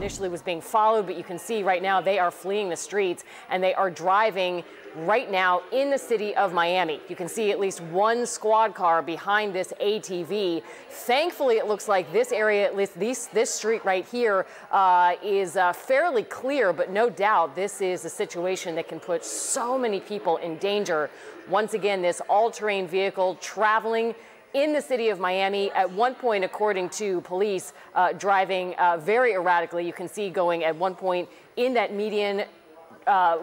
initially was being followed, but you can see right now they are fleeing the streets and they are driving right now in the city of Miami. You can see at least one squad car behind this ATV. Thankfully, it looks like this area, at least this street right here, is fairly clear, but no doubt this is a situation that can put so many people in danger. Once again, this all-terrain vehicle traveling in the city of Miami, at one point, according to police, driving very erratically. You can see going at one point in that median,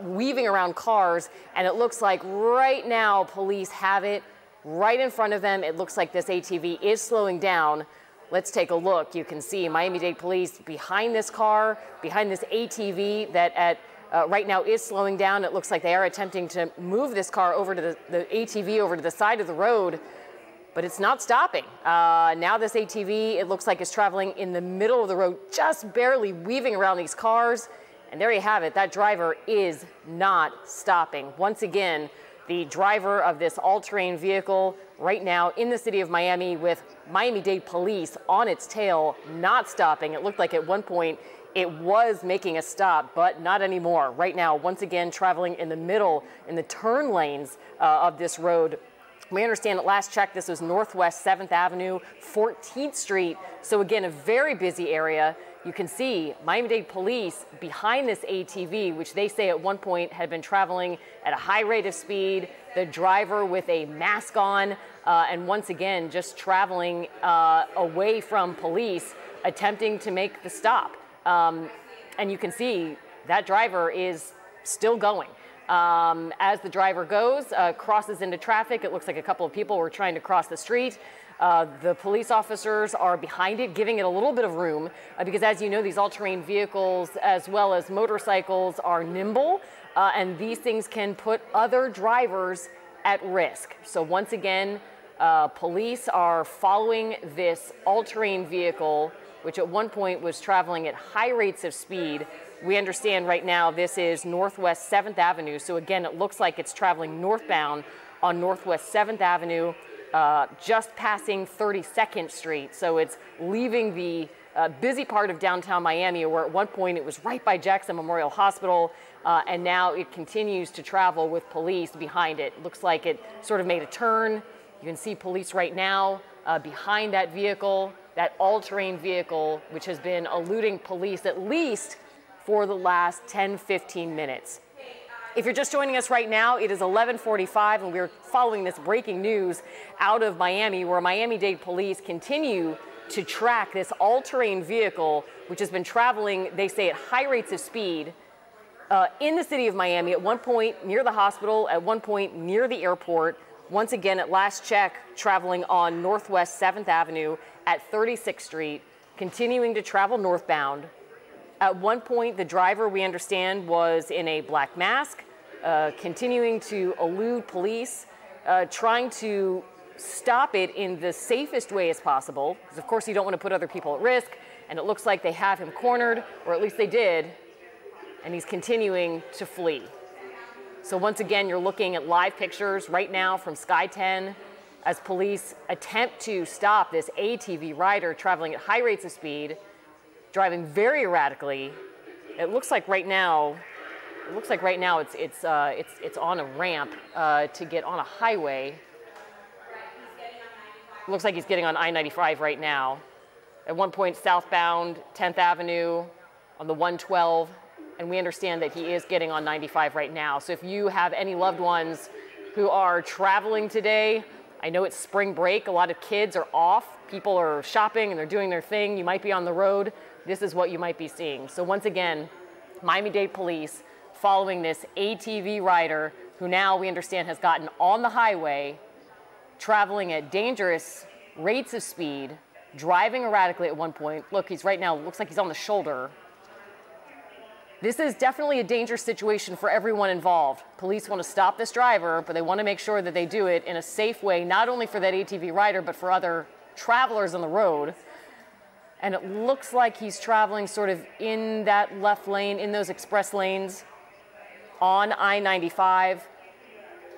weaving around cars, and it looks like right now police have it right in front of them. It looks like this ATV is slowing down. Let's take a look. You can see Miami-Dade police behind this car, behind this ATV that right now is slowing down. It looks like they are attempting to move this car over to the ATV over to the side of the road, but it's not stopping. Now this ATV, it looks like, is traveling in the middle of the road, just barely weaving around these cars. And there you have it. That driver is not stopping. Once again, the driver of this all-terrain vehicle right now in the city of Miami with Miami-Dade police on its tail, not stopping. It looked like at one point it was making a stop, but not anymore. Right now, once again, traveling in the middle, in the turn lanes of this road. We understand at last check, this was Northwest 7th Avenue, 14th Street. So again, a very busy area. You can see Miami-Dade police behind this ATV, which they say at one point had been traveling at a high rate of speed, the driver with a mask on, and once again, just traveling away from police, attempting to make the stop. And you can see that driver is still going. As the driver goes, crosses into traffic, it looks like a couple of people were trying to cross the street. The police officers are behind it, giving it a little bit of room, because as you know, these all-terrain vehicles as well as motorcycles are nimble, and these things can put other drivers at risk. So once again, police are following this all-terrain vehicle, which at one point was traveling at high rates of speed. We understand right now this is Northwest 7th Avenue. So again, it looks like it's traveling northbound on Northwest 7th Avenue, just passing 32nd Street. So it's leaving the busy part of downtown Miami, where at one point it was right by Jackson Memorial Hospital, and now it continues to travel with police behind it. Looks like it sort of made a turn. You can see police right now behind that vehicle, that all-terrain vehicle, which has been eluding police at least for the last 10-15 minutes. If you're just joining us right now, it is 11:45, and we're following this breaking news out of Miami, where Miami-Dade police continue to track this all-terrain vehicle, which has been traveling, they say, at high rates of speed in the city of Miami, at one point near the hospital, at one point near the airport. Once again, at last check, traveling on Northwest 7th Avenue at 36th Street, continuing to travel northbound. At one point, the driver, we understand, was in a black mask, continuing to elude police, trying to stop it in the safest way as possible, because of course you don't want to put other people at risk, and it looks like they have him cornered, or at least they did, and he's continuing to flee. So once again, you're looking at live pictures right now from Sky 10 as police attempt to stop this ATV rider traveling at high rates of speed, driving very erratically. It looks like right now, it's on a ramp to get on a highway. It looks like he's getting on I-95 right now. At one point, southbound 10th Avenue on the 112, and we understand that he is getting on 95 right now. So if you have any loved ones who are traveling today, I know it's spring break, a lot of kids are off, people are shopping and they're doing their thing, you might be on the road, this is what you might be seeing. So once again, Miami-Dade police following this ATV rider who now we understand has gotten on the highway, traveling at dangerous rates of speed, driving erratically at one point. Look, he's right now, looks like he's on the shoulder. This is definitely a dangerous situation for everyone involved. Police want to stop this driver, but they want to make sure that they do it in a safe way, not only for that ATV rider, but for other travelers on the road. And it looks like he's traveling sort of in that left lane, in those express lanes on I-95,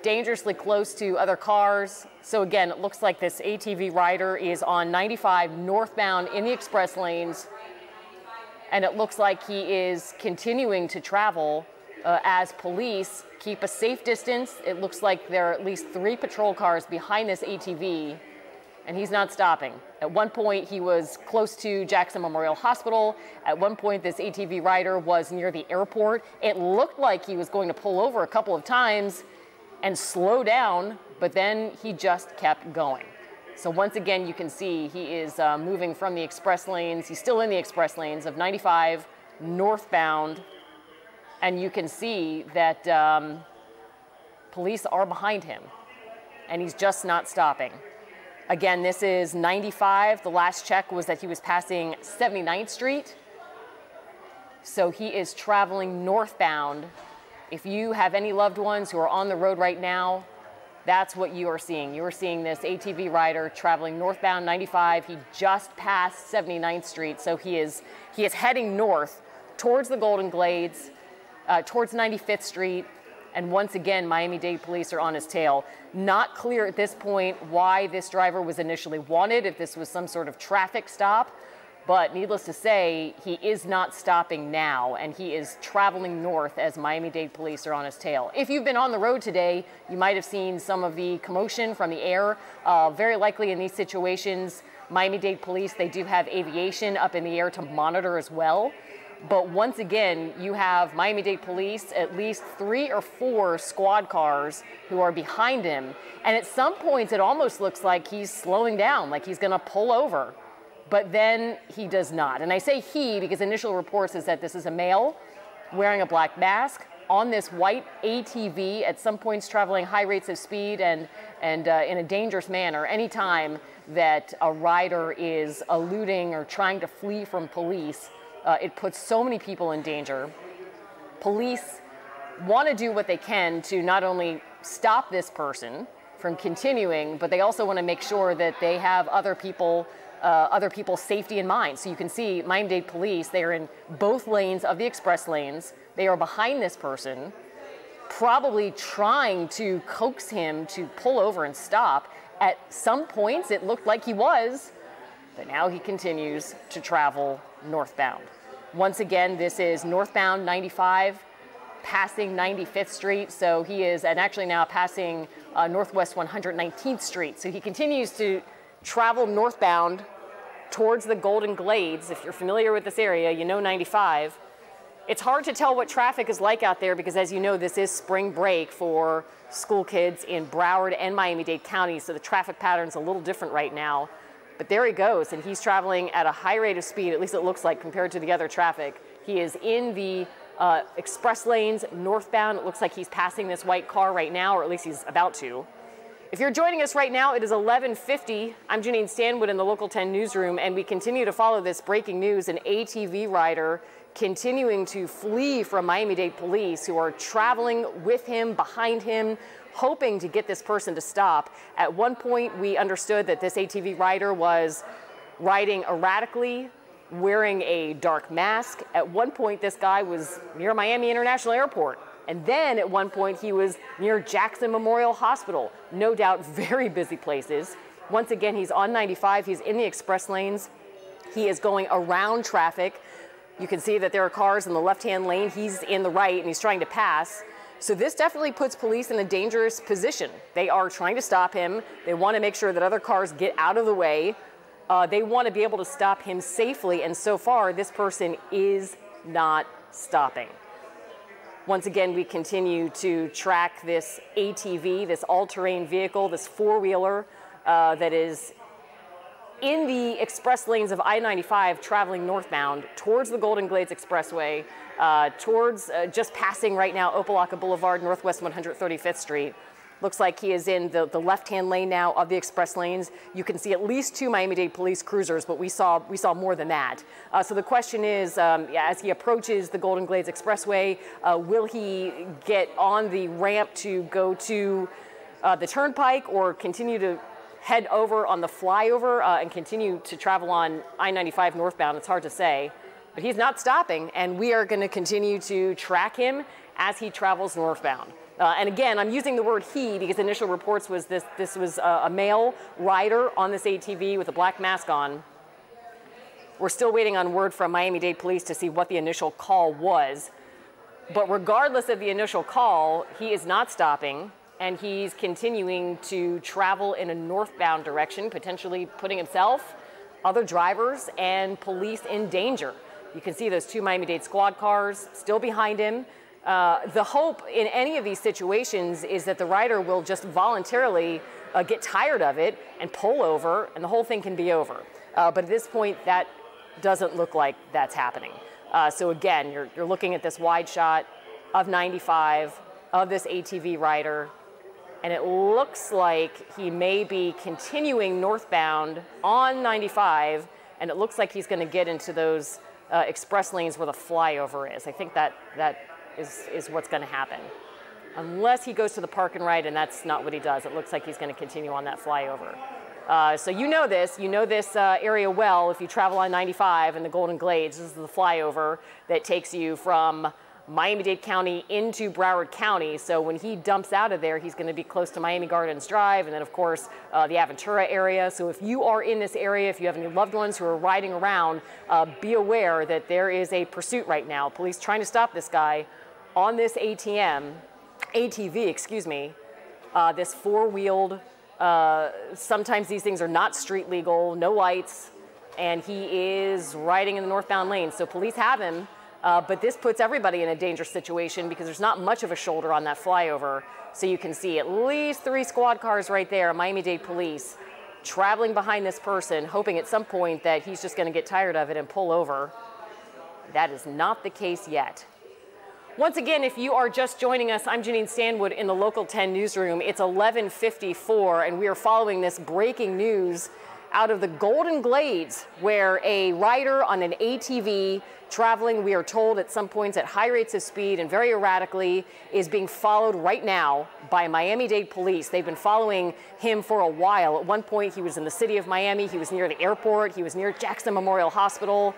dangerously close to other cars. So again, it looks like this ATV rider is on 95 northbound in the express lanes. And it looks like he is continuing to travel as police keep a safe distance. It looks like there are at least 3 patrol cars behind this ATV, and he's not stopping. At one point, he was close to Jackson Memorial Hospital. At one point, this ATV rider was near the airport. It looked like he was going to pull over a couple of times and slow down, but then he just kept going. So once again, you can see he is moving from the express lanes. He's still in the express lanes of 95 northbound. And you can see that police are behind him, and he's just not stopping. Again, this is 95. The last check was that he was passing 79th Street. So he is traveling northbound. If you have any loved ones who are on the road right now, that's what you are seeing. You are seeing this ATV rider traveling northbound 95. He just passed 79th Street, so he is heading north towards the Golden Glades, towards 95th Street, and once again, Miami-Dade police are on his tail. Not clear at this point why this driver was initially wanted, if this was some sort of traffic stop, but needless to say, he is not stopping now, and he is traveling north as Miami-Dade police are on his tail. If you've been on the road today, you might have seen some of the commotion from the air. Very likely in these situations, Miami-Dade police, they do have aviation up in the air to monitor as well. But once again, you have Miami-Dade police, at least 3 or 4 squad cars who are behind him. And at some points, it almost looks like he's slowing down, like he's gonna pull over. But then he does not. And I say he because initial reports is that this is a male wearing a black mask on this white ATV, at some points traveling high rates of speed and in a dangerous manner. Anytime that a rider is eluding or trying to flee from police, it puts so many people in danger. Police want to do what they can to not only stop this person from continuing, but they also want to make sure that they have other people's safety in mind. So you can see Miami-Dade police, they are in both lanes of the express lanes. They are behind this person, probably trying to coax him to pull over and stop. At some points, it looked like he was, but now he continues to travel northbound. Once again, this is northbound 95, passing 95th Street. So he is, and actually now passing Northwest 119th Street. So he continues to travel northbound towards the Golden Glades. If you're familiar with this area, you know 95. It's hard to tell what traffic is like out there because, as you know, this is spring break for school kids in Broward and Miami-Dade counties. So the traffic pattern's a little different right now. But there he goes, and he's traveling at a high rate of speed, at least it looks like, compared to the other traffic. He is in the express lanes northbound. It looks like he's passing this white car right now, or at least he's about to. If you're joining us right now, it is 11:50. I'm Janine Stanwood in the Local 10 newsroom, and we continue to follow this breaking news. An ATV rider continuing to flee from Miami-Dade police who are traveling with him, behind him, hoping to get this person to stop. At one point, we understood that this ATV rider was riding erratically, wearing a dark mask. At one point, this guy was near Miami International Airport. And then at one point, he was near Jackson Memorial Hospital. No doubt, very busy places. Once again, he's on 95. He's in the express lanes. He is going around traffic. You can see that there are cars in the left-hand lane. He's in the right, and he's trying to pass. So this definitely puts police in a dangerous position. They are trying to stop him. They want to make sure that other cars get out of the way. They want to be able to stop him safely, and so far, this person is not stopping. Once again, we continue to track this ATV, this all-terrain vehicle, this four-wheeler that is in the express lanes of I-95 traveling northbound towards the Golden Glades Expressway, towards just passing right now ᴑᴜᴜ Boulevard, Northwest 135th Street. Looks like he is in the left-hand lane now of the express lanes. You can see at least 2 Miami-Dade police cruisers, but we saw more than that. So the question is, as he approaches the Golden Glades Expressway, will he get on the ramp to go to the turnpike or continue to head over on the flyover and continue to travel on I-95 northbound? It's hard to say, but he's not stopping, and we are going to continue to track him as he travels northbound. And again, I'm using the word he because initial reports was this was a male rider on this ATV with a black mask on. We're still waiting on word from Miami-Dade police to see what the initial call was. But regardless of the initial call, he is not stopping, and he's continuing to travel in a northbound direction, potentially putting himself, other drivers, and police in danger. You can see those 2 Miami-Dade squad cars still behind him. The hope in any of these situations is that the rider will just voluntarily get tired of it and pull over, and the whole thing can be over. But at this point, that doesn't look like that's happening. So again, you're looking at this wide shot of 95, of this ATV rider, and it looks like he may be continuing northbound on 95, and it looks like he's going to get into those express lanes where the flyover is. I think that is what's going to happen. Unless he goes to the park and ride, and that's not what he does. It looks like he's going to continue on that flyover. So you know this area well if you travel on 95 in the Golden Glades. This is the flyover that takes you from Miami-Dade County into Broward County. So when he dumps out of there, he's going to be close to Miami Gardens Drive and then, of course, the Aventura area. So if you are in this area, if you have any loved ones who are riding around, be aware that there is a pursuit right now. Police trying to stop this guy on this ATV, excuse me, this four-wheeled. Sometimes these things are not street legal, no lights, and he is riding in the northbound lane. So police have him, but this puts everybody in a dangerous situation because there's not much of a shoulder on that flyover. So you can see at least 3 squad cars right there, Miami-Dade police, traveling behind this person, hoping at some point that he's just going to get tired of it and pull over. That is not the case yet. Once again, if you are just joining us, I'm Janine Stanwood in the Local 10 newsroom. It's 11:54, and we are following this breaking news out of the Golden Glades, where a rider on an ATV traveling, we are told at some points at high rates of speed and very erratically, is being followed right now by Miami-Dade police. They've been following him for a while. At one point, he was in the city of Miami. He was near the airport. He was near Jackson Memorial Hospital.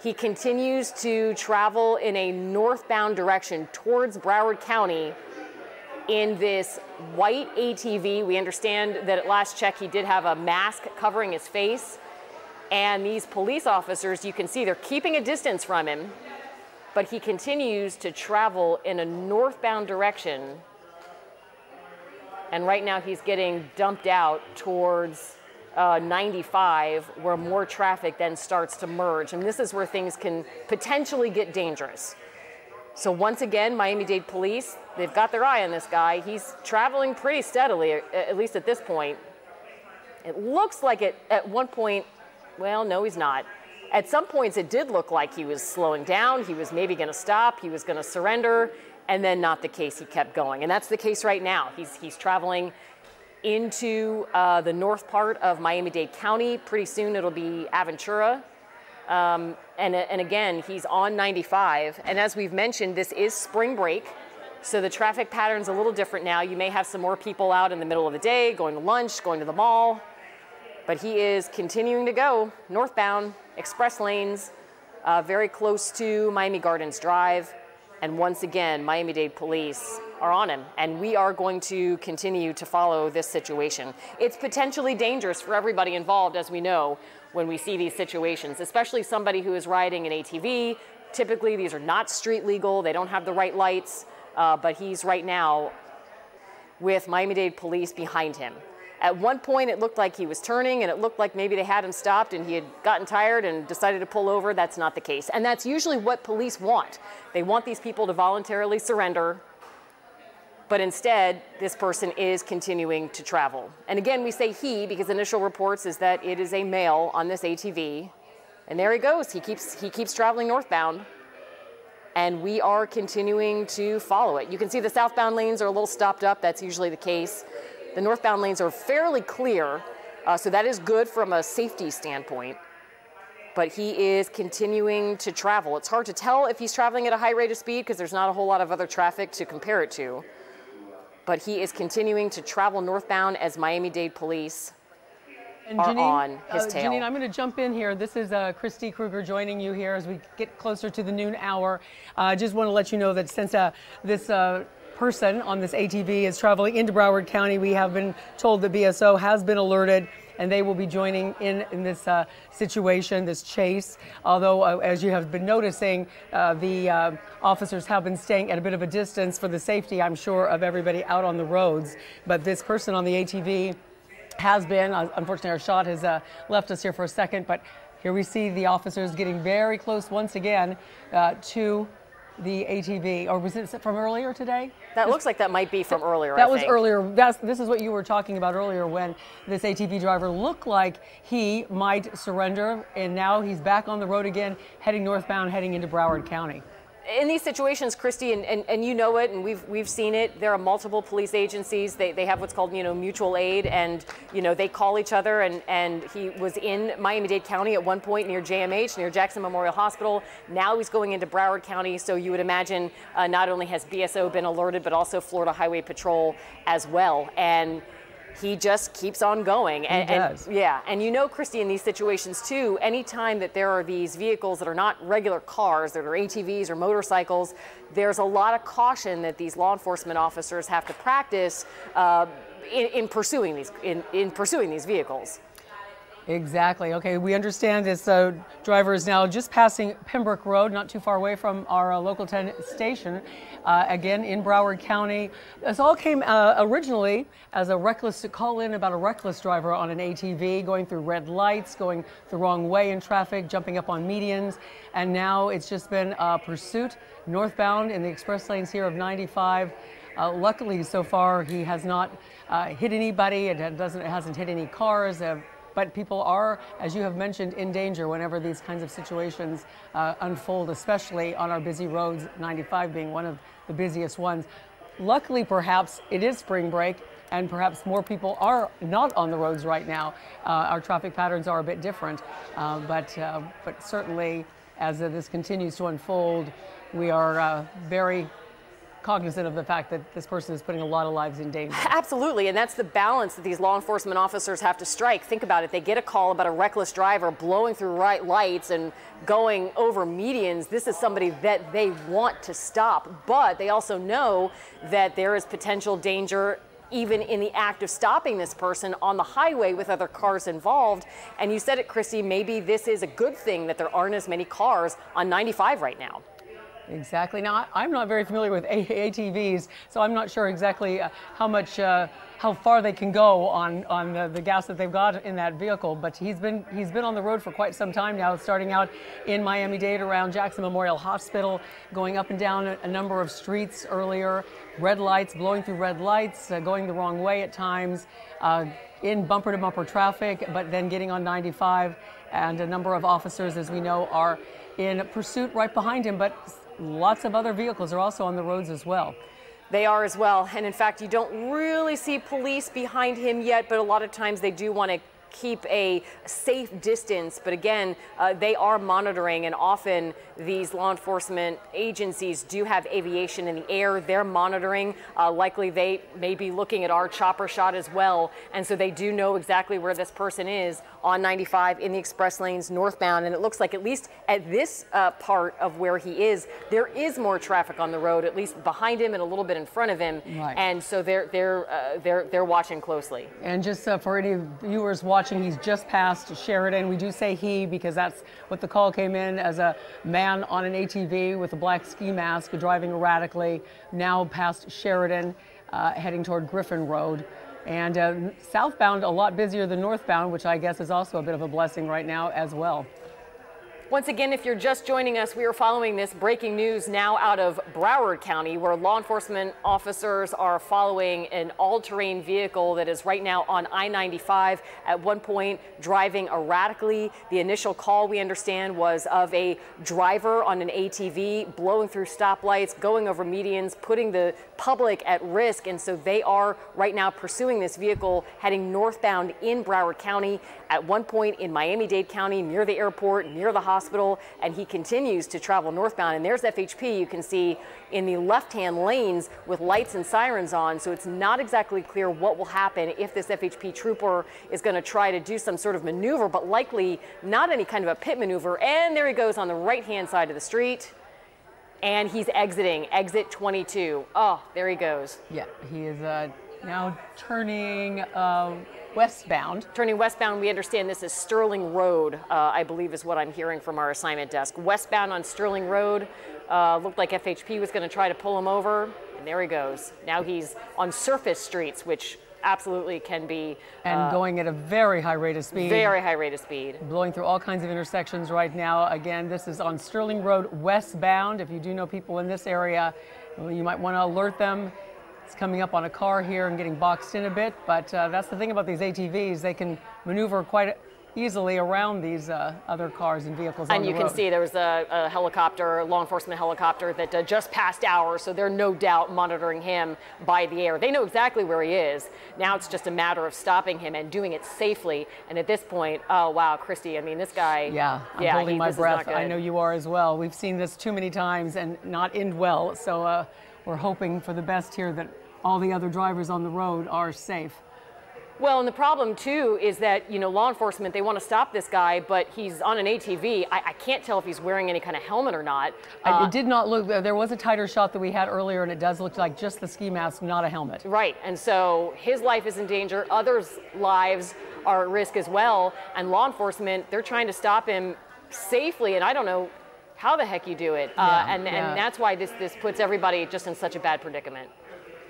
He continues to travel in a northbound direction towards Broward County in this white ATV. We understand that at last check he did have a mask covering his face. And these police officers, you can see they're keeping a distance from him, but he continues to travel in a northbound direction. And right now he's getting dumped out towards 95, where more traffic then starts to merge. And this is where things can potentially get dangerous. So once again, Miami-Dade police, they've got their eye on this guy. He's traveling pretty steadily, at least at this point. It looks like it at one point, well, no, he's not. At some points, it did look like he was slowing down. He was maybe going to stop. He was going to surrender. And then not the case. He kept going. And that's the case right now. He's traveling into the north part of Miami-Dade County. Pretty soon it'll be Aventura. And again, he's on 95. And as we've mentioned, this is spring break. So the traffic pattern's a little different now. You may have some more people out in the middle of the day, going to lunch, going to the mall. But he is continuing to go northbound, express lanes, very close to Miami Gardens Drive. And once again, Miami-Dade police are on him, and we are going to continue to follow this situation. It's potentially dangerous for everybody involved, as we know, when we see these situations, especially somebody who is riding an ATV. Typically, these are not street legal. They don't have the right lights, but he's right now with Miami-Dade police behind him. At one point, it looked like he was turning, and it looked like maybe they had him stopped and he had gotten tired and decided to pull over. That's not the case. And that's usually what police want. They want these people to voluntarily surrender. But instead, this person is continuing to travel. And again, we say he because initial reports is that it is a male on this ATV. And there he goes. He keeps traveling northbound. And we are continuing to follow it. You can see the southbound lanes are a little stopped up. That's usually the case. The northbound lanes are fairly clear, so that is good from a safety standpoint. But he is continuing to travel. It's hard to tell if he's traveling at a high rate of speed because there's not a whole lot of other traffic to compare it to. But he is continuing to travel northbound as Miami-Dade police are on his tail. Janine, I'm going to jump in here. This is Christy Kruger joining you here as we get closer to the noon hour. I just want to let you know that since this person on this ATV is traveling into Broward County, we have been told that BSO has been alerted and they will be joining in this situation, this chase. Although, as you have been noticing, the officers have been staying at a bit of a distance for the safety, I'm sure, of everybody out on the roads. But this person on the ATV has been, unfortunately our shot has left us here for a second, but here we see the officers getting very close once again to the ATV. Or was it from earlier today? That looks like that might be from earlier, That was earlier. This is what you were talking about earlier, when this ATV driver looked like he might surrender, and now he's back on the road again, heading northbound, heading into Broward County. In these situations, Christy, and you know it, and we've seen it, there are multiple police agencies. They have what's called, mutual aid, and, they call each other, and he was in Miami-Dade County at one point near JMH, near Jackson Memorial Hospital. Now he's going into Broward County, so you would imagine not only has BSO been alerted, but also Florida Highway Patrol as well. And he just keeps on going. He does. And Christy, in these situations too, anytime that there are these vehicles that are not regular cars, that are ATVs or motorcycles, there's a lot of caution that these law enforcement officers have to practice in pursuing these vehicles. Exactly. Okay, we understand this driver is now just passing Pembroke Road, not too far away from our Local 10 station, again in Broward County. This all came originally as a reckless call in about a reckless driver on an ATV going through red lights, going the wrong way in traffic, jumping up on medians, and now it's just been a pursuit northbound in the express lanes here of 95. Luckily, so far, he has not hit anybody. It hasn't hit any cars. But people are, as you have mentioned, in danger whenever these kinds of situations unfold, especially on our busy roads, 95 being one of the busiest ones. Luckily, perhaps, it is spring break, and perhaps more people are not on the roads right now. Our traffic patterns are a bit different, but certainly, as this continues to unfold, we are very cognizant of the fact that this person is putting a lot of lives in danger. Absolutely, and that's the balance that these law enforcement officers have to strike. Think about it. They get a call about a reckless driver blowing through right lights and going over medians. This is somebody that they want to stop, but they also know that there is potential danger even in the act of stopping this person on the highway with other cars involved. And you said it, Christy, maybe this is a good thing that there aren't as many cars on 95 right now. Exactly. Now, I'm not very familiar with ATVs, so I'm not sure exactly how far they can go on the gas that they've got in that vehicle. But he's been on the road for quite some time now, starting out in Miami-Dade around Jackson Memorial Hospital, going up and down a number of streets earlier, red lights, blowing through red lights, going the wrong way at times, in bumper-to-bumper traffic, but then getting on 95. And a number of officers, as we know, are in pursuit right behind him, but lots of other vehicles are also on the roads as well. They are as well. And in fact, you don't really see police behind him yet, but a lot of times they do want to keep a safe distance. But again, they are monitoring, and often these law enforcement agencies do have aviation in the air. They're monitoring. Likely they may be looking at our chopper shot as well. And so they do know exactly where this person is on 95 in the express lanes northbound. And it looks like, at least at this part of where he is, there is more traffic on the road, at least behind him and a little bit in front of him. Right. And so they're watching closely. And just for any viewers watching, he's just passed Sheridan. We do say he because that's what the call came in, as a man on an ATV with a black ski mask driving erratically, now past Sheridan, heading toward Griffin Road. And southbound a lot busier than northbound, which I guess is also a bit of a blessing right now as well. Once again, if you're just joining us, we are following this breaking news now out of Broward County, where law enforcement officers are following an all-terrain vehicle that is right now on I-95, at one point driving erratically. The initial call, we understand, was of a driver on an ATV blowing through stoplights, going over medians, putting the public at risk. And so they are right now pursuing this vehicle heading northbound in Broward County, at one point in Miami-Dade County, near the airport, near the hospital, and he continues to travel northbound. And there's FHP, you can see in the left-hand lanes with lights and sirens on, so it's not exactly clear what will happen if this FHP trooper is going to try to do some sort of maneuver, but likely not any kind of a pit maneuver. And there he goes on the right-hand side of the street, and he's exiting, exit 22. Oh, there he goes. Yeah, he is now turning westbound. Turning westbound, we understand this is Sterling Road, I believe is what I'm hearing from our assignment desk. Westbound on Sterling Road, looked like FHP was going to try to pull him over, and there he goes. Now he's on surface streets, which absolutely can be. And going at a very high rate of speed. Very high rate of speed. Blowing through all kinds of intersections right now. Again, this is on Sterling Road westbound. If you do know people in this area, you might want to alert them. It's coming up on a car here and getting boxed in a bit, but that's the thing about these ATVs. They can maneuver quite easily around these other cars and vehicles on the road. And you can see there was a helicopter, law enforcement helicopter that just passed ours, so they're no doubt monitoring him by the air. They know exactly where he is. Now it's just a matter of stopping him and doing it safely. And at this point, oh wow, Christy, I mean, this guy. Yeah, I'm holding my breath. I know you are as well. We've seen this too many times and not end well, so we're hoping for the best here that all the other drivers on the road are safe. Well, and the problem too is that, you know, law enforcement, they want to stop this guy, but he's on an ATV. I can't tell if he's wearing any kind of helmet or not. It did not look, there was a tighter shot that we had earlier, and it does look like just the ski mask, not a helmet. Right, and so his life is in danger, others' lives are at risk as well, and law enforcement, they're trying to stop him safely, and I don't know how the heck you do it. And that's why this puts everybody just in such a bad predicament.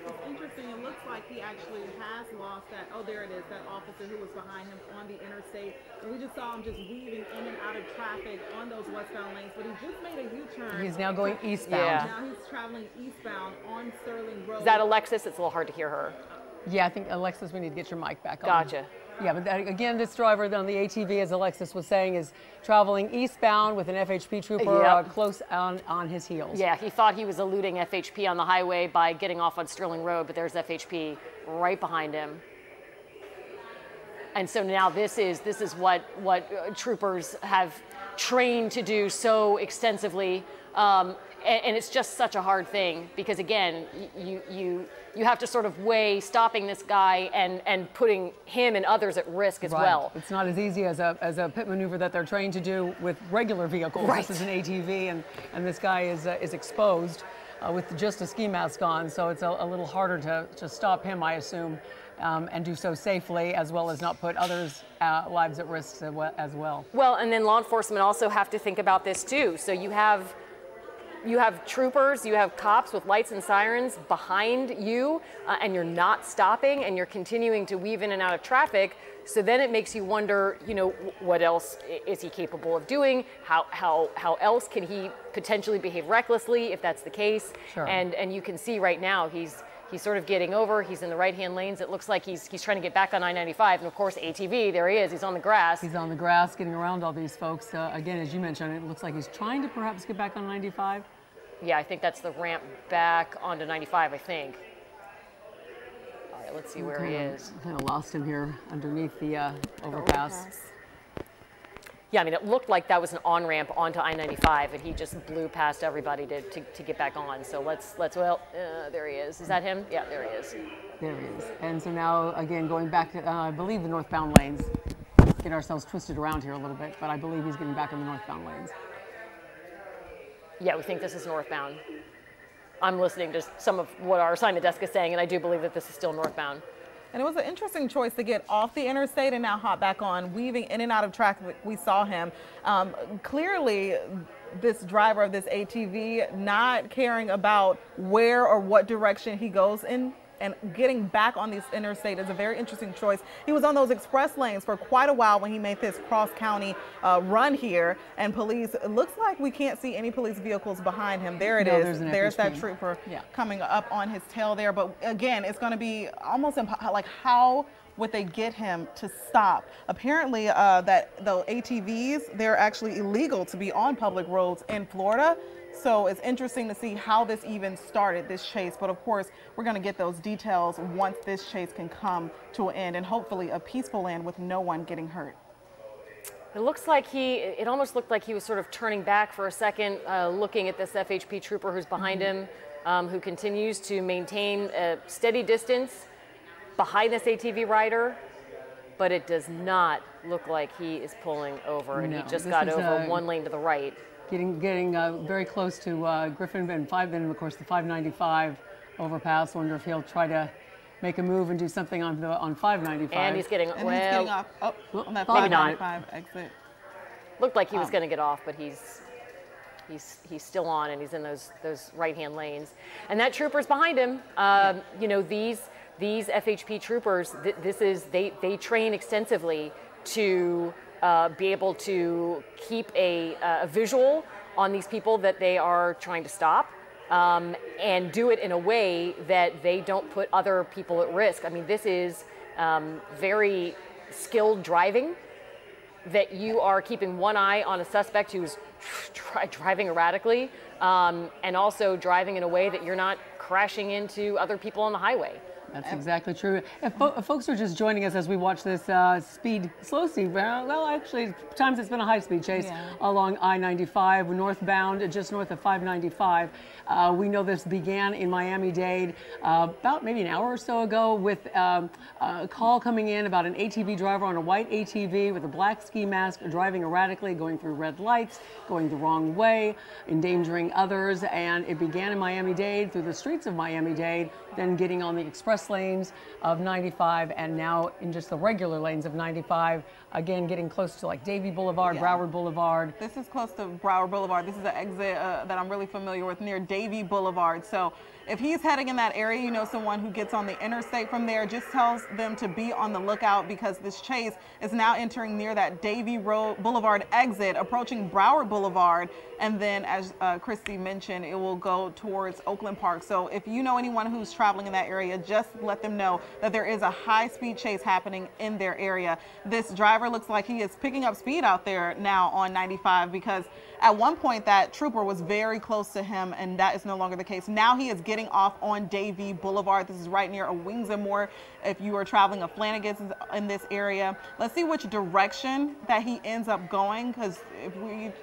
It's interesting. It looks like he actually has lost that. Oh, there it is. That officer who was behind him on the interstate. And we just saw him just weaving in and out of traffic on those westbound lanes. But he just made a U-turn. He's now going eastbound. Yeah. Now he's traveling eastbound on Sterling Road. Is that Alexis? It's a little hard to hear her. Yeah, I think, Alexis, we need to get your mic back on. Gotcha. Yeah, but again, this driver on the ATV, as Alexis was saying, is traveling eastbound with an FHP trooper close on his heels. Yeah, he thought he was eluding FHP on the highway by getting off on Sterling Road, but there's FHP right behind him. And so now this is what troopers have trained to do so extensively. And it's just such a hard thing because, again, you have to sort of weigh stopping this guy and putting him and others at risk as well. It's not as easy as a pit maneuver that they're trained to do with regular vehicles. Right. This is an ATV, and this guy is exposed with just a ski mask on, so it's a little harder to stop him, I assume, and do so safely, as well as not put others' lives at risk as well. Well, and then law enforcement also have to think about this too. So you have troopers, you have cops with lights and sirens behind you, and you're not stopping, and you're continuing to weave in and out of traffic. So then it makes you wonder, you know, what else is he capable of doing? How else can he potentially behave recklessly if that's the case? Sure. And you can see right now he's sort of getting over. He's in the right-hand lanes. It looks like he's trying to get back on I-95. And of course, ATV, there he is. He's on the grass. He's on the grass, getting around all these folks. Again, as you mentioned, it looks like he's trying to perhaps get back on 95. Yeah, I think that's the ramp back onto 95, I think. All right, let's see where he is. Kind of lost him here underneath the overpass. Yeah, I mean, it looked like that was an on-ramp onto I-95, and he just blew past everybody to get back on. So well, there he is. Is that him? Yeah, there he is. There he is. And so now, again, going back to, I believe, the northbound lanes. Let's get ourselves twisted around here a little bit, but I believe he's getting back in the northbound lanes. Yeah, we think this is northbound. I'm listening to some of what our assignment desk is saying, and I do believe that this is still northbound. And it was an interesting choice to get off the interstate and now hop back on, weaving in and out of traffic. We saw him. Clearly, this driver of this ATV not caring about where or what direction he goes in, and getting back on this interstate is a very interesting choice. He was on those express lanes for quite a while when he made this cross-county run here, and police, it looks like we can't see any police vehicles behind him. There it is. There's that trooper coming up on his tail there. But again, it's going to be almost like, how would they get him to stop? Apparently, the ATVs, they're actually illegal to be on public roads in Florida. So it's interesting to see how this even started, this chase. But of course, we're going to get those details once this chase can come to an end, and hopefully a peaceful end with no one getting hurt. It looks like it almost looked like he was sort of turning back for a second, looking at this FHP trooper who's behind him, who continues to maintain a steady distance behind this ATV rider. But it does not look like he is pulling over, and he just got over one lane to the right. Getting very close to Griffin and of course the 595 overpass. Wonder if he'll try to make a move and do something on 595. And he's getting, And he's getting off on that 595 exit. Looked like he was going to get off, but he's still on, and he's in those right-hand lanes. And that trooper's behind him. You know, these FHP troopers, they train extensively to be able to keep a visual on these people that they are trying to stop, and do it in a way that they don't put other people at risk. I mean, this is very skilled driving, that you are keeping one eye on a suspect who's driving erratically, and also driving in a way that you're not crashing into other people on the highway. That's exactly true. If folks are just joining us as we watch this slow speed, well, actually, at times it's been a high-speed chase along I-95, northbound, just north of 595. We know this began in Miami-Dade about maybe an hour or so ago with a call coming in about an ATV driver on a white ATV with a black ski mask driving erratically, going through red lights, going the wrong way, endangering others. And it began in Miami-Dade, through the streets of Miami-Dade, then getting on the express lanes of 95, and now in just the regular lanes of 95, again getting close to like Davie Boulevard, Broward Boulevard. This is close to Broward Boulevard. This is an exit that I'm really familiar with, near Davie Boulevard. So if he's heading in that area, you know, someone who gets on the interstate from there, just tells them to be on the lookout, because this chase is now entering near that Davie Boulevard exit, approaching Broward Boulevard, and then, as Christy mentioned, it will go towards Oakland Park. So if you know anyone who's traveling in that area, just let them know that there is a high-speed chase happening in their area. This driver looks like he is picking up speed out there now on 95, because at one point that trooper was very close to him, and that is no longer the case. Now he is getting off on Davie Boulevard. This is right near ᴜᴜśᴟᴜ if you are traveling a Flanagan's in this area. Let's see which direction that he ends up going, because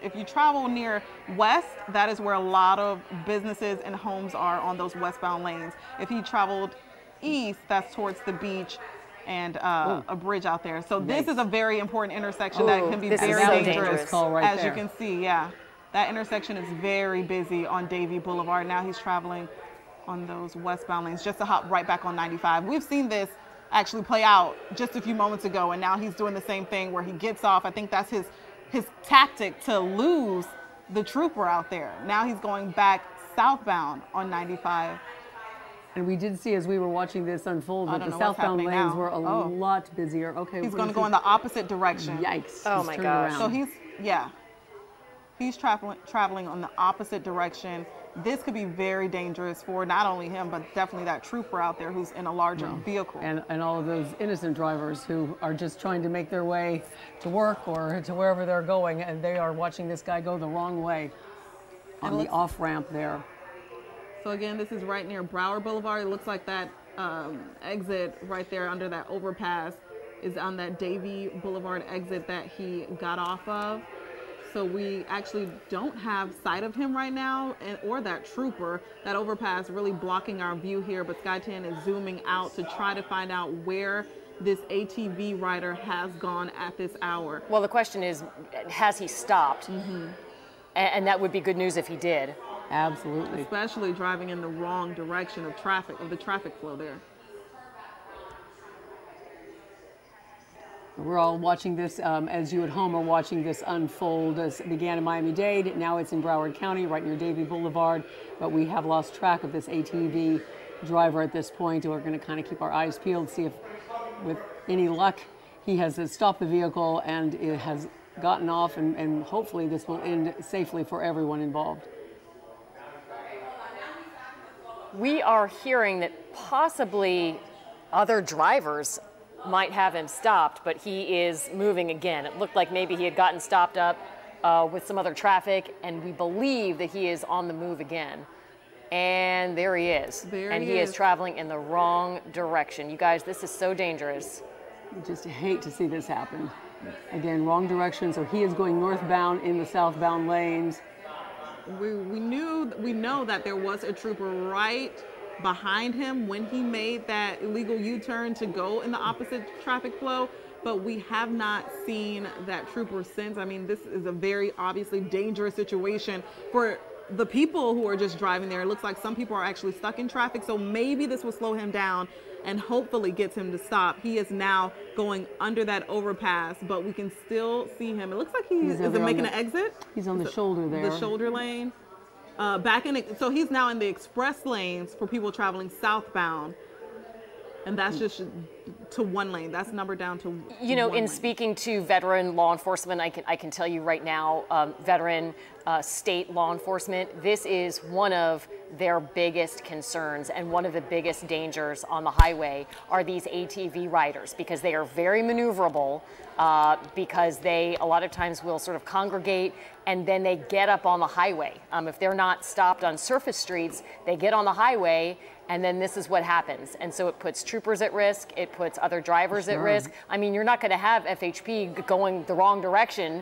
if you travel near west, that is where a lot of businesses and homes are, on those westbound lanes. If he traveled east, that's towards the beach and a bridge out there. So this is a very important intersection that can be very dangerous, as you can see. That intersection is very busy on Davie Boulevard. Now he's traveling on those westbound lanes just to hop right back on 95. We've seen this actually play out just a few moments ago, and now he's doing the same thing where he gets off. I think that's his tactic to lose the trooper out there. Now he's going back southbound on 95. And we did see, as we were watching this unfold, that the southbound lanes were a lot busier. Okay, he's going to go in the opposite direction. Yikes. Oh my gosh. So he's traveling on the opposite direction. This could be very dangerous for not only him, but definitely that trooper out there who's in a larger vehicle. And all of those innocent drivers who are just trying to make their way to work or to wherever they're going, and they are watching this guy go the wrong way on the off-ramp there. So again, this is right near Broward Boulevard. It looks like that exit right there under that overpass is on that Davie Boulevard exit that he got off of. So we actually don't have sight of him right now, or that trooper. That overpass really blocking our view here, but Sky 10 is zooming out to try to find out where this ATV rider has gone at this hour. Well, the question is, has he stopped? And that would be good news if he did. Absolutely. Especially driving in the wrong direction of traffic, of the traffic flow there. We're all watching this as you at home are watching this unfold. It began in Miami-Dade, now it's in Broward County, right near Davie Boulevard. But we have lost track of this ATV driver at this point. We're going to kind of keep our eyes peeled, see if, with any luck, he has stopped the vehicle and it has gotten off, and hopefully this will end safely for everyone involved. We are hearing that possibly other drivers might have him stopped, but he is moving again. It looked like maybe he had gotten stopped up with some other traffic, and we believe that he is on the move again. And there he is. And he is traveling in the wrong direction. You guys, this is so dangerous. You just hate to see this happen. Again, wrong direction, so he is going northbound in the southbound lanes. We know that there was a trooper right behind him when he made that illegal U-turn to go in the opposite traffic flow, but we have not seen that trooper since. I mean, this is a very obviously dangerous situation for the people who are just driving there, it looks like some people are actually stuck in traffic. So maybe this will slow him down and hopefully gets him to stop. He is now going under that overpass, but we can still see him. It looks like he's making an exit. He's on the shoulder there. The shoulder lane. So he's now in the express lanes for people traveling southbound. And that's just to one lane. That's numbered down to You know, one in lane. speaking to veteran law enforcement, I can tell you right now, veteran state law enforcement, this is one of their biggest concerns and one of the biggest dangers on the highway are these ATV riders, because they are very maneuverable, because they a lot of times will sort of congregate and then they get up on the highway. If they're not stopped on surface streets, they get on the highway. And then this is what happens. And so it puts troopers at risk. It puts other drivers at risk. I mean, you're not going to have FHP going the wrong direction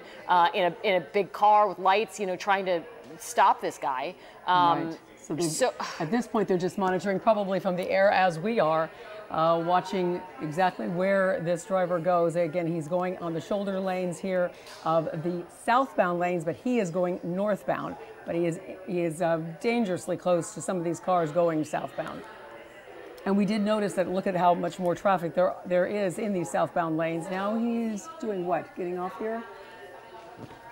in a big car with lights, you know, trying to stop this guy. Right. So at this point, they're just monitoring probably from the air as we are, watching exactly where this driver goes. Again, he's going on the shoulder lanes here of the southbound lanes, but he is going northbound. But he is dangerously close to some of these cars going southbound. And we did notice that, look at how much more traffic there is in these southbound lanes. Now he's doing what? Getting off here?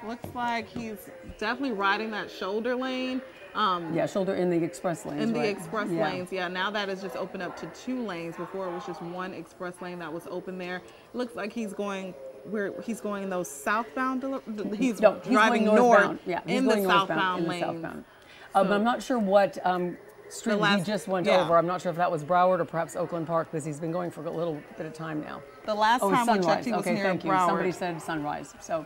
Looks like he's definitely riding that shoulder lane. Yeah, shoulder in the express lanes. In the right? express lanes, yeah. Now that is just opened up to 2 lanes. Before it was just one express lane that was open there. Looks like he's going where he's going in those southbound. He's driving north in the southbound lanes. But I'm not sure what street he just went over. I'm not sure if that was Broward or perhaps Oakland Park, because he's been going for a little bit of time now. The last time we checked, he was near thank you. Broward. Somebody said Sunrise, so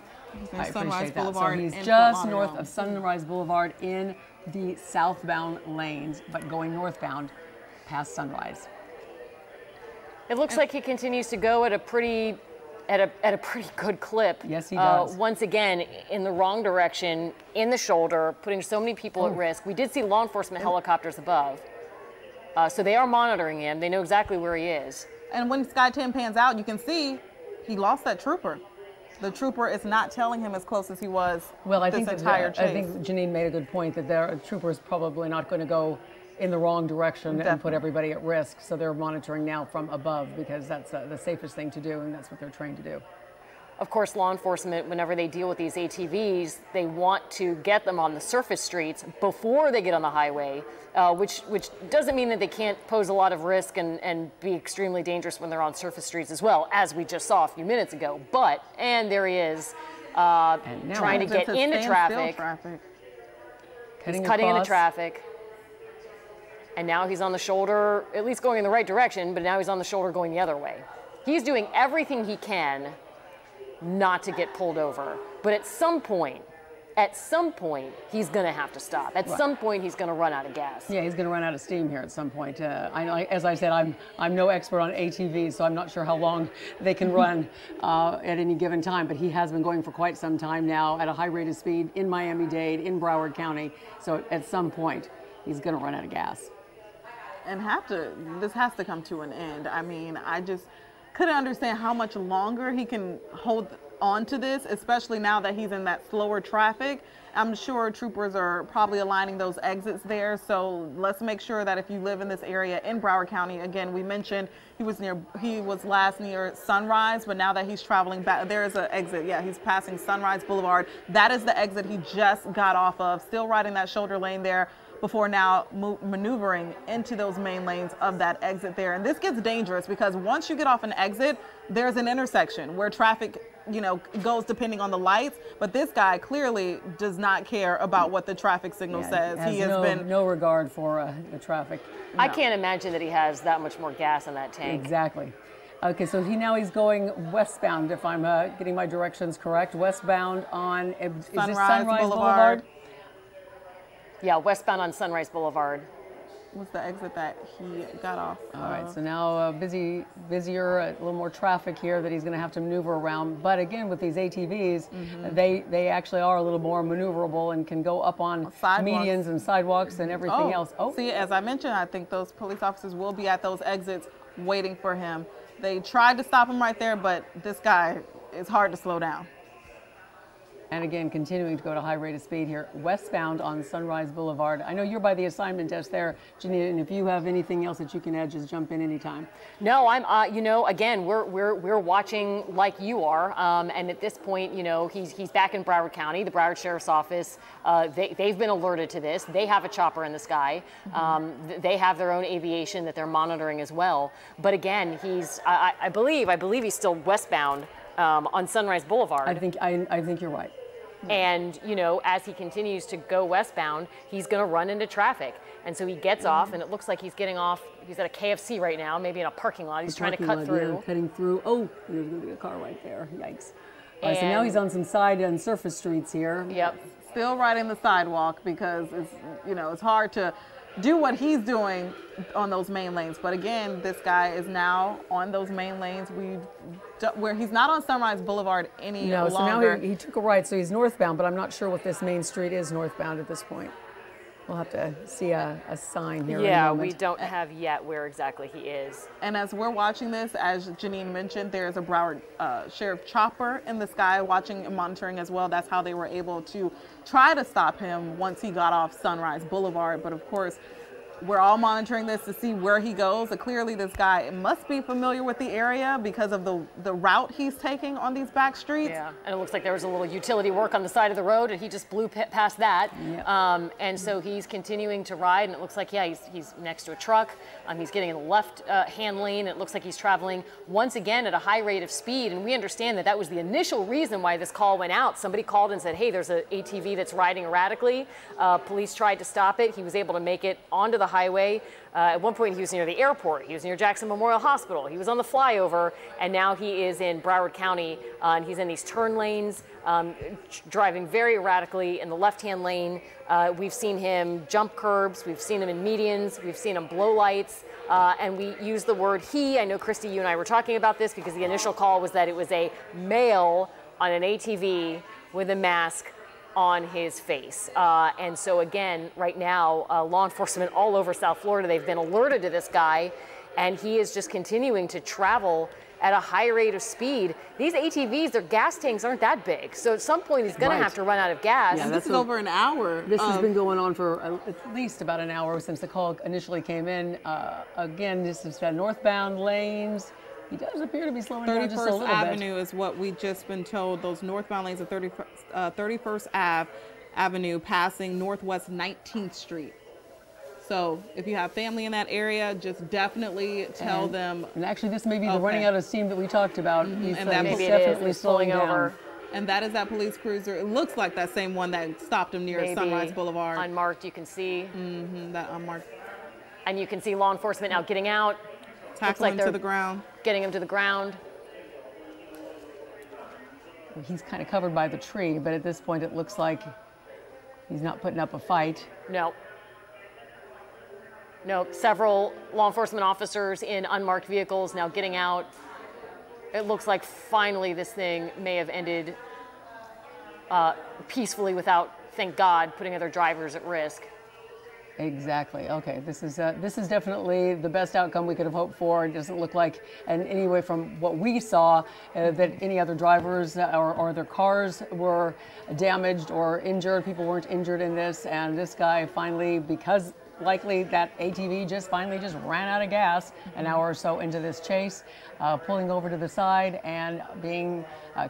I appreciate that. Boulevard so he's just north of Sunrise Boulevard in the southbound lanes, but going northbound past Sunrise. It looks like he continues to go at a pretty good clip. Yes, he does. Once again, in the wrong direction, in the shoulder, putting so many people at risk. We did see law enforcement helicopters above, so they are monitoring him. They know exactly where he is. And when Sky 10 pans out, you can see he lost that trooper. The trooper is not telling him as close as he was this entire chase. I think Janine made a good point that the trooper is probably not going to go in the wrong direction and put everybody at risk. So they're monitoring now from above, because that's the safest thing to do, and that's what they're trained to do. Of course, law enforcement, whenever they deal with these ATVs, they want to get them on the surface streets before they get on the highway, which doesn't mean that they can't pose a lot of risk and be extremely dangerous when they're on surface streets as well, as we just saw a few minutes ago. But, and there he is, trying to get into traffic. He's cutting into traffic. And now he's on the shoulder, at least going in the right direction, but now he's on the shoulder going the other way. He's doing everything he can not to get pulled over. But at some point, he's going to have to stop. At some point, he's going to run out of gas. Yeah, he's going to run out of steam here at some point. As I said, I'm no expert on ATVs, so I'm not sure how long they can run at any given time. But he has been going for quite some time now at a high rate of speed in Miami-Dade, in Broward County. So at some point, he's going to run out of gas. And this has to come to an end. I mean, I just couldn't understand how much longer he can hold on to this, especially now that he's in that slower traffic. I'm sure troopers are probably aligning those exits there. So let's make sure that if you live in this area in Broward County, again, we mentioned he was last near Sunrise, but now that he's traveling back, there is an exit. Yeah, he's passing Sunrise Boulevard. That is the exit he just got off of, still riding that shoulder lane there, before now maneuvering into those main lanes of that exit there. And this gets dangerous because once you get off an exit, there's an intersection where traffic, goes depending on the lights. But this guy clearly does not care about what the traffic signal says. He has no regard for the traffic. I can't imagine that he has that much more gas in that tank. Exactly. Okay, so he's going westbound, if I'm getting my directions correct. Westbound on Sunrise Boulevard? Yeah, westbound on Sunrise Boulevard. Was the exit that he got off. All right, so now busier, a little more traffic here that he's going to have to maneuver around. But again, with these ATVs, they actually are a little more maneuverable and can go up on medians and sidewalks and everything else. See, as I mentioned, I think those police officers will be at those exits waiting for him. They tried to stop him right there, but this guy is hard to slow down. And again, continuing to go at a high rate of speed here, westbound on Sunrise Boulevard. I know you're by the assignment desk there, Janine, and if you have anything else that you can add, just jump in anytime. No, I'm, you know, again, we're watching like you are, and at this point, you know, he's back in Broward County, the Broward Sheriff's Office. They've been alerted to this. They have a chopper in the sky. They have their own aviation that they're monitoring as well. But again, I believe he's still westbound on Sunrise Boulevard. I think you're right. And, you know, as he continues to go westbound, he's going to run into traffic. And so he gets off, and it looks like he's getting off. He's at a KFC right now, maybe in a parking lot. He's trying to cut through. Yeah, cutting through. Oh, there's going to be a car right there. Yikes. All right, so now he's on some side and surface streets here. Yep. Still riding the sidewalk because it's, you know, it's hard to do what he's doing on those main lanes. But again, this guy is now on those main lanes. Where he's not on Sunrise Boulevard any longer. So now he took a right, so he's northbound, but I'm not sure what this main street is northbound at this point. We'll have to see a sign here. Yeah, we don't have yet where exactly he is. And as we're watching this, as Janine mentioned, there's a Broward Sheriff chopper in the sky watching and monitoring as well. That's how they were able to try to stop him once he got off Sunrise Boulevard. But of course, we're all monitoring this to see where he goes. Clearly, this guy must be familiar with the area because of the route he's taking on these back streets. Yeah, and it looks like there was a little utility work on the side of the road, and he just blew past that. Yep. And so he's continuing to ride, and it looks like, yeah, he's next to a truck. He's getting in the left hand lane. It looks like he's traveling once again at a high rate of speed, and we understand that that was the initial reason why this call went out. Somebody called and said, hey, there's an ATV that's riding erratically. Police tried to stop it. He was able to make it onto the highway. At one point, he was near the airport. He was near Jackson Memorial Hospital. He was on the flyover, and now he is in Broward County, and he's in these turn lanes, driving very erratically in the left-hand lane. We've seen him jump curbs. We've seen him in medians. We've seen him blow lights, and we use the word he. I know, Christy, you and I were talking about this because the initial call was that it was a male on an ATV with a mask on his face. And so again, right now, law enforcement all over South Florida, they've been alerted to this guy, and he is just continuing to travel at a high rate of speed. These ATVs, their gas tanks aren't that big. So at some point, he's gonna have to run out of gas. Yeah, this is over an hour. This has been going on for at least about an hour since the call initially came in. Again, this is northbound lanes. He does appear to be slowing down just a little bit. 31st Avenue is what we've just been told. Those northbound lanes of 31st Avenue passing Northwest 19th Street. So if you have family in that area, just definitely tell them. And actually, this may be the running out of steam that we talked about. And that maybe definitely slowing over. And that is that police cruiser. It looks like that same one that stopped him near Sunrise Boulevard. Unmarked, you can see. That unmarked. And you can see law enforcement now getting out. Tackling him to the ground. Getting him to the ground. He's kind of covered by the tree, but at this point it looks like he's not putting up a fight. No. No, several law enforcement officers in unmarked vehicles now getting out. It looks like finally this thing may have ended peacefully without, thank God, putting other drivers at risk. Exactly. Okay, this is definitely the best outcome we could have hoped for. It doesn't look like, and anyway, from what we saw, that any other drivers or their cars were damaged or injured. People weren't injured in this, and this guy finally, because likely that ATV just ran out of gas an hour or so into this chase, pulling over to the side and being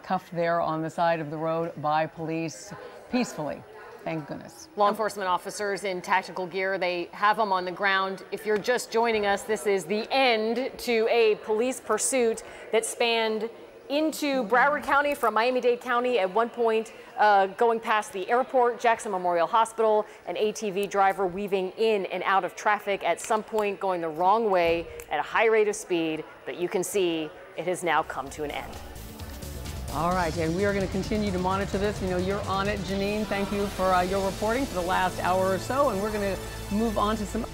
cuffed there on the side of the road by police peacefully. Thank goodness. Law enforcement officers in tactical gear, they have them on the ground. If you're just joining us, this is the end to a police pursuit that spanned into Broward County from Miami-Dade County at one point, going past the airport, Jackson Memorial Hospital, an ATV driver weaving in and out of traffic at some point going the wrong way at a high rate of speed, but you can see it has now come to an end. All right, and we are going to continue to monitor this. You know, you're on it, Janine. Thank you for your reporting for the last hour or so, and we're going to move on to some